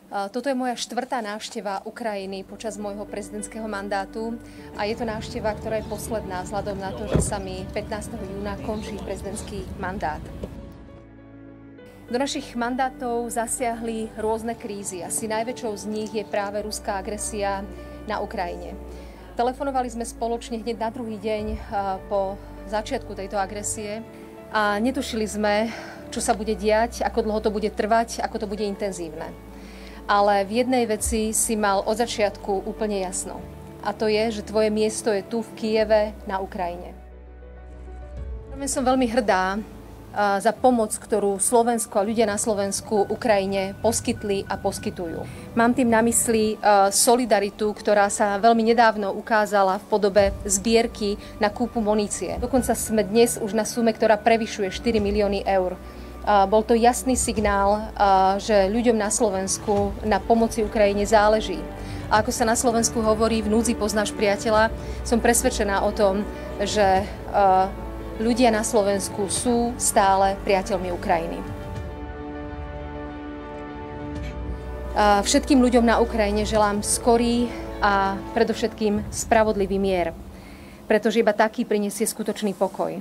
Toto je moja štvrtá návšteva Ukrajiny počas môjho prezidentského mandátu a je to návšteva, ktorá je posledná vzhľadom na to, že sa mi 15. júna končí prezidentský mandát. Do našich mandátov zasiahli rôzne krízy. Asi najväčšou z nich je práve ruská agresia na Ukrajine. Telefonovali sme spoločne hneď na druhý deň po začiatku tejto agresie a netušili sme, čo sa bude diať, ako dlho to bude trvať, ako to bude intenzívne. Ale v jednej veci si mal od začiatku úplne jasno. A to je, že tvoje miesto je tu v Kyjeve na Ukrajine. Som veľmi hrdá za pomoc, ktorú Slovensko a ľudia na Slovensku Ukrajine poskytli a poskytujú. Mám tým na mysli solidaritu, ktorá sa veľmi nedávno ukázala v podobe zbierky na kúpu munície. Dokonca sme dnes už na sume, ktorá prevyšuje 4 milióny eur. Bol to jasný signál, že ľuďom na Slovensku na pomoci Ukrajine záleží. A ako sa na Slovensku hovorí, v núdzi poznáš priateľa, som presvedčená o tom, že ľudia na Slovensku sú stále priateľmi Ukrajiny. Všetkým ľuďom na Ukrajine želám skorý a predovšetkým spravodlivý mier, pretože iba taký prinesie skutočný pokoj.